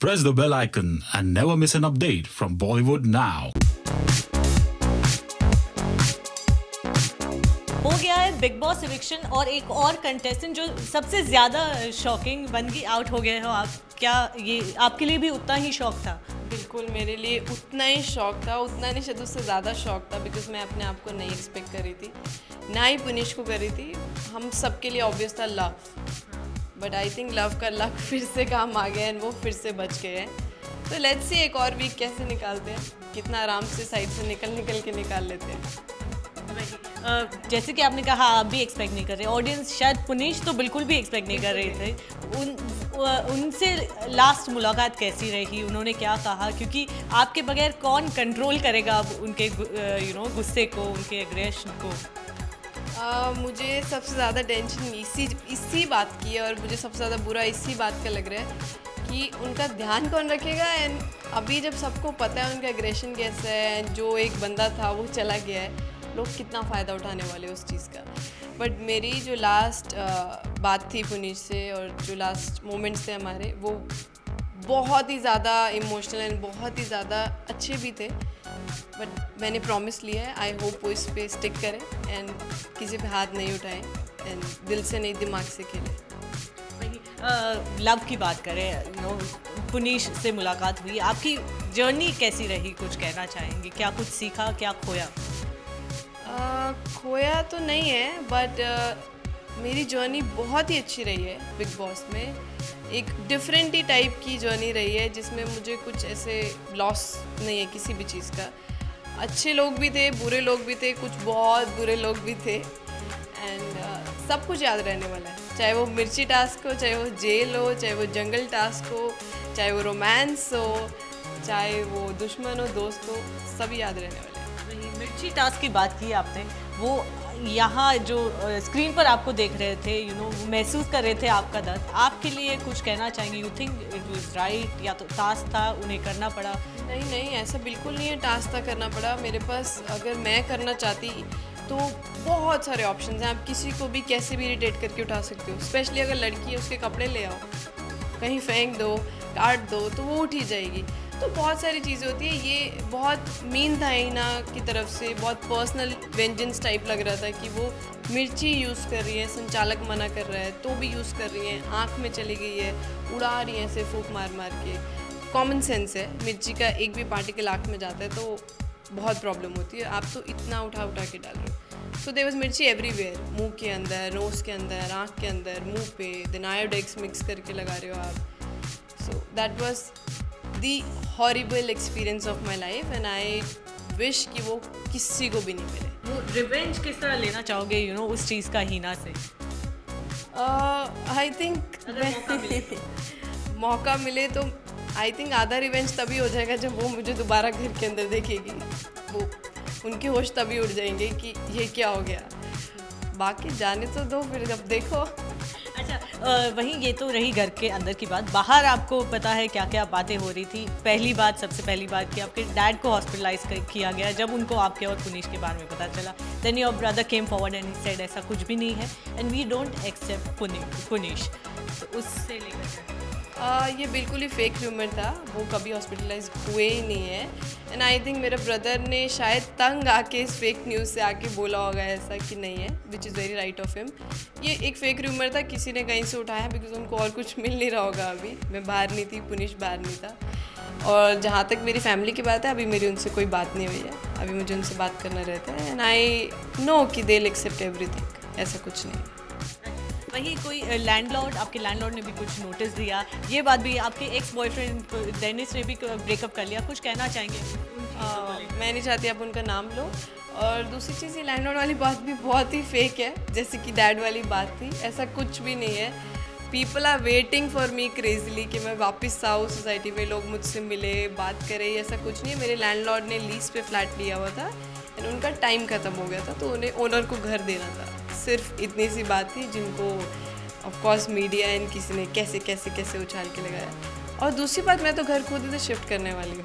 Press the bell icon and never miss an update from Bollywood now. हो गया है big boss eviction और एक और कंटेस्टेंट जो सबसे ज़्यादा शॉकिंग बन के आउट हो गए हो आप। क्या ये आपके लिए भी उतना ही शॉक था? बिल्कुल मेरे लिए उतना ही शौक था, उतना नहीं शायद उससे ज़्यादा शौक था, बिकॉज मैं अपने आप को नहीं एक्सपेक्ट कर रही थी, ना ही पुनिश को कर रही थी। हम सबके लिए ऑब्वियस था love, but I think love का लक फिर से काम आ गया एंड वो फिर से बच गए हैं। तो लेट्स सी एक और वीक कैसे निकालते हैं, कितना आराम से साइड से निकल के निकाल लेते हैं। जैसे कि आपने कहा आप भी एक्सपेक्ट नहीं कर रहे, ऑडियंस शायद पुनिश तो बिल्कुल भी एक्सपेक्ट नहीं कर रहे थे। उनसे लास्ट मुलाकात कैसी रही, उन्होंने क्या कहा? क्योंकि आपके बगैर कौन कंट्रोल करेगा अब उनके गुस्से को, उनके एग्रेशन को? मुझे सबसे ज़्यादा टेंशन इसी बात की है, और मुझे सबसे ज़्यादा बुरा इसी बात का लग रहा है कि उनका ध्यान कौन रखेगा। एंड अभी जब सबको पता है उनका एग्रेशन कैसा है, जो एक बंदा था वो चला गया है, लोग कितना फ़ायदा उठाने वाले उस चीज़ का। बट मेरी जो लास्ट बात थी पुनीश से और जो लास्ट मोमेंट्स थे हमारे, वो बहुत ही ज़्यादा इमोशनल एंड बहुत ही ज़्यादा अच्छे भी थे। बट मैंने प्रॉमिस लिया है, आई होप वो इस पे स्टिक करें एंड किसी पे हाथ नहीं उठाएं एंड दिल से नहीं दिमाग से खेलें। लव की बात करें, पुनीश से मुलाकात हुई, आपकी जर्नी कैसी रही, कुछ कहना चाहेंगे? क्या कुछ सीखा, क्या खोया? खोया तो नहीं है, बट मेरी जर्नी बहुत ही अच्छी रही है बिग बॉस में। एक डिफरेंट ही टाइप की जर्नी रही है जिसमें मुझे कुछ ऐसे लॉस नहीं है किसी भी चीज़ का। अच्छे लोग भी थे, बुरे लोग भी थे, कुछ बहुत बुरे लोग भी थे, एंड सब कुछ याद रहने वाला है। चाहे वो मिर्ची टास्क हो, चाहे वो जेल हो, चाहे वो जंगल टास्क हो, चाहे वो रोमांस हो, चाहे वो दुश्मन हो, दोस्त हो, सब याद रहने वाले हैं। मिर्ची टास्क की बात की आपने, वो यहाँ जो स्क्रीन पर आपको देख रहे थे, महसूस कर रहे थे आपका दर्द, आपके लिए कुछ कहना चाहेंगे? You think it was right, या तो टास्क था उन्हें करना पड़ा? नहीं, ऐसा बिल्कुल नहीं है, टास्क था करना पड़ा। मेरे पास अगर मैं करना चाहती तो बहुत सारे ऑप्शंस हैं। आप किसी को भी कैसे भी इरिटेट करके उठा सकते हो, स्पेशली अगर लड़की है, उसके कपड़े ले आओ, कहीं फेंक दो, काट दो, तो वो उठ ही जाएगी। तो बहुत सारी चीज़ें होती है। ये बहुत मीन था हिना की तरफ से, बहुत पर्सनल वेंजेंस टाइप लग रहा था कि वो मिर्ची यूज़ कर रही है, संचालक मना कर रहा है तो भी यूज़ कर रही है, आँख में चली गई है, उड़ा रही है ऐसे फूंक मार मार के। कॉमन सेंस है, मिर्ची का एक भी पार्टिकल आँख में जाता है तो बहुत प्रॉब्लम होती है। आप तो इतना उठा के डाल रहे हो। सो देयर वाज मिर्ची एवरीवेयर, मुंह के अंदर, नोज़ के अंदर, आँख के अंदर, मुंह पे, देन आयोडेक्स मिक्स करके लगा रहे हो आप। So that was the horrible experience of my life and I wish कि वो किसी को भी नहीं मिले। वो रिवेंज किस तरह लेना चाहोगे उस चीज़ का हीना से? आई थिंक मौका मिले तो आई थिंक आधा रिवेंज तभी हो जाएगा जब वो मुझे दोबारा घर के अंदर देखेगी। वो उनके होश तभी उड़ जाएंगे कि ये क्या हो गया। बाकी जाने तो दो, फिर जब देखो। अच्छा, वहीं ये तो रही घर के अंदर की बात, बाहर आपको पता है क्या क्या बातें हो रही थी? सबसे पहली बात कि आपके डैड को हॉस्पिटलाइज किया गया जब उनको आपके और पुनीश के बारे में पता चला। Then your brother came forward and he said ऐसा कुछ भी नहीं है and we don't accept Puneesh. तो उससे लेकर ये बिल्कुल ही फेक र्यूमर था, वो कभी हॉस्पिटलाइज हुए ही नहीं है। एंड आई थिंक मेरे ब्रदर ने शायद तंग आके इस फेक न्यूज़ से आके बोला होगा ऐसा कि नहीं है, which is very right of him. ये एक फेक र्यूमर था, किसी ने कहीं से उठाया, बिकॉज उनको और कुछ मिल नहीं रहा होगा। अभी मैं बाहर नहीं थी, पुनिश बाहर नहीं था, और जहाँ तक मेरी फैमिली की बात है, अभी मेरी उनसे कोई बात नहीं हुई है। अभी मुझे उनसे बात करना रहता है एंड आई नो कि दे विल एक्सेप्ट एवरीथिंग, ऐसा कुछ नहीं। वहीं कोई आपके लैंडलॉर्ड ने भी कुछ नोटिस दिया, ये बात भी आपके एक्स बॉयफ्रेंड डेनिस ने भी ब्रेकअप कर लिया, कुछ कहना चाहेंगे? मैं नहीं चाहती आप उनका नाम लो। और दूसरी चीज़, ये लैंडलॉर्ड वाली बात भी बहुत ही फेक है, जैसे कि डैड वाली बात थी, ऐसा कुछ भी नहीं है। People are waiting for me crazily कि मैं वापस आऊँ सोसाइटी में, लोग मुझसे मिले, बात करें, ऐसा कुछ नहीं है। मेरे लैंडलॉर्ड ने लीज पे फ्लैट लिया हुआ था एंड उनका टाइम ख़त्म हो गया था, तो उन्हें ओनर को घर देना था। सिर्फ इतनी सी बात थी, जिनको ऑफ कोर्स मीडिया एंड किसी ने कैसे उछाल के लगाया। और दूसरी बात, मैं तो घर खुद ही शिफ्ट करने वाली हूँ।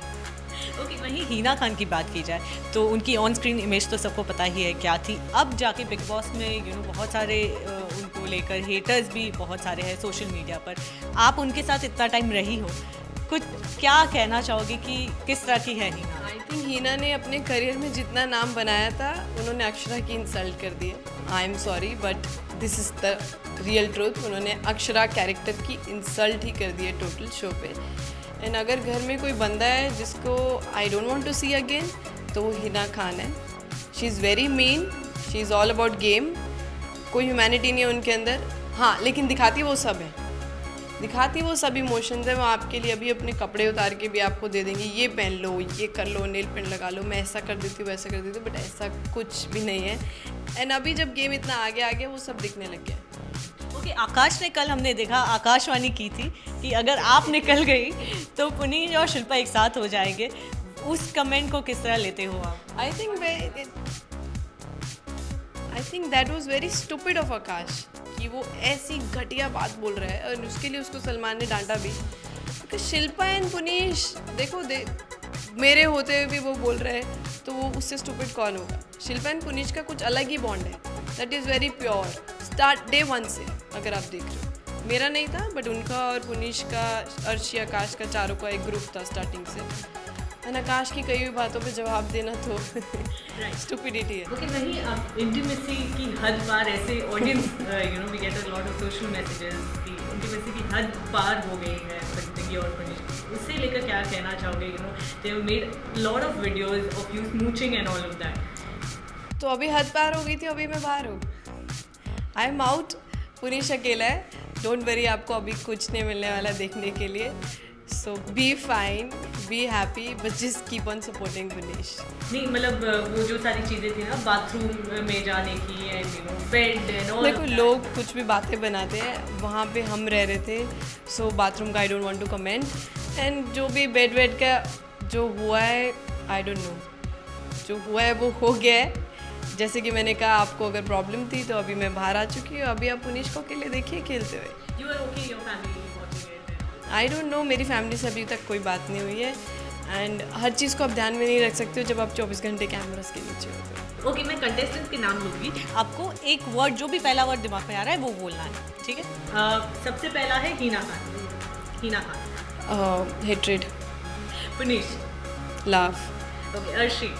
ओके, वहीं हिना खान की बात की जाए तो उनकी ऑन स्क्रीन इमेज तो सबको पता ही है क्या थी। अब जाके बिग बॉस में बहुत सारे उनको लेकर हेटर्स भी बहुत सारे हैं सोशल मीडिया पर। आप उनके साथ इतना टाइम रही हो, कुछ क्या कहना चाहोगे कि किस तरह की है हीना? आई थिंक हीना ने अपने करियर में जितना नाम बनाया था उन्होंने अक्षरा की इंसल्ट कर दी है। I am sorry but this is the real truth. उन्होंने अक्षरा कैरेक्टर की इंसल्ट ही कर दी है टोटल शो पे। एंड अगर घर में कोई बंदा है जिसको I don't want to see again तो वो हिना खान है। She is very mean, she is all about game. कोई ह्यूमैनिटी नहीं है उनके अंदर। हाँ, लेकिन दिखाती वो सब है, दिखाती वो सब इमोशंस है। वो आपके लिए अभी अपने कपड़े उतार के भी आपको दे देंगे, ये पहन लो, ये कर लो, नेल पेंट लगा लो, मैं ऐसा कर देती हूँ, वैसा कर देती हूँ, बट ऐसा कुछ भी नहीं है। एंड अभी जब गेम इतना आगे आ गया वो सब दिखने लग गया। ओके, आकाश ने कल हमने देखा आकाशवाणी की थी कि अगर आप निकल गई तो पुनीत और शिल्पा एक साथ हो जाएंगे। उस कमेंट को किस तरह लेते हो आप? I think that was very stupid of Aakash कि वो ऐसी घटिया बात बोल रहा है और उसके लिए उसको सलमान ने डांटा भी। क्योंकि शिल्पा एंड पुनीश देखो मेरे होते हुए भी वो बोल रहे हैं तो वो उससे स्टूपिड कौन होगा? शिल्पा एंड पुनीश का कुछ अलग ही बॉन्ड है, that is very pure start day one से। अगर आप देख रहे हो, मेरा नहीं था बट उनका और पुनीश का, अर्शी, आकाश का, चारों का एक ग्रुप था स्टार्टिंग से। एंड आकाश की कई हुई बातों पे जवाब देना तो स्टूपिडिटी है। ओके, वहीं अब इंटीमेसी की हद पार ऐसे audience we get a lot of social messages कि इंटीमेसी की हद पार हो गई है जिंदगी और पुनीश की। उससे लेकर क्या कहना चाहोगे? They have made lot of videos of you smooching and all of that. तो अभी हद पार हो गई थी, अभी मैं बाहर हूँ। I am out. पुनीश अकेला है, डोंट वरी, आपको अभी कुछ नहीं मिलने वाला देखने के लिए। So be fine, be happy, but just keep on supporting Puneesh. नहीं, मतलब वो जो सारी चीज़ें थी ना बाथरूम में जाने की एंड बेड एंड ऑल। देखो, लोग कुछ भी बातें बनाते हैं, वहाँ पे हम रह रहे थे, सो बाथरूम का I don't want to comment. And जो भी बेड वेड का जो हुआ है, आई डोंट नो, जो हुआ है वो हो गया है। जैसे कि मैंने कहा, आपको अगर प्रॉब्लम थी तो अभी मैं बाहर आ चुकी हूँ। अभी आप पुनीश को अकेले देखिए खेलते हुए। You are okay, your family I don't know, मेरी फैमिली से अभी तक कोई बात नहीं हुई है। एंड हर चीज़ को आप ध्यान में नहीं रख सकते हो जब आप 24 घंटे कैमरास के नीचे होते हो। ओके, मैं कंटेस्टेंट के नाम लूँगी। आपको एक वर्ड, जो भी पहला वर्ड दिमाग में आ रहा है वो बोलना है, ठीक है? सबसे पहला है Hina Khan. Hina Khan. Hatred. Puneesh. Love. Okay, Arshi.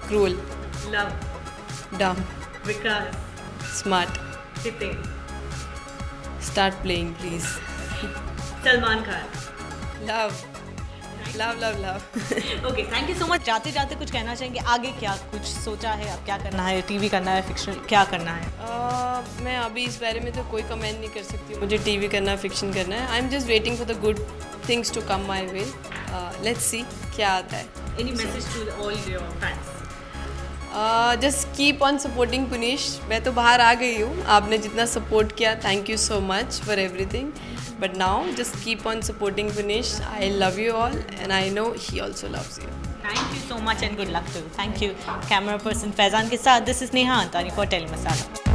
Cruel. Love. Dumb. Vikas. Smart. Hiten. Start playing please. Salman Khan. Love love love love. Okay, thank you so much. जाते जाते कुछ कहना चाहेंगे? आगे क्या कुछ सोचा है? अब क्या करना है? टीवी करना है, फिक्शन, क्या करना है? मैं अभी इस बारे में तो कोई कमेंट नहीं कर सकती हूँ। मुझे टीवी करना है, फिक्शन करना है। I am just waiting for the good things to come my way. Let's see क्या आता है। Any message to all your fans? Just keep on supporting Puneesh. मैं तो बाहर आ गई हूँ, आपने जितना सपोर्ट किया, thank you so much for everything. But now just keep on supporting Puneesh. I love you all and I know he also loves you. Thank you so much and good luck to you. Thank you. Camera person Faizan के साथ this is Neha Antani for Telly masala.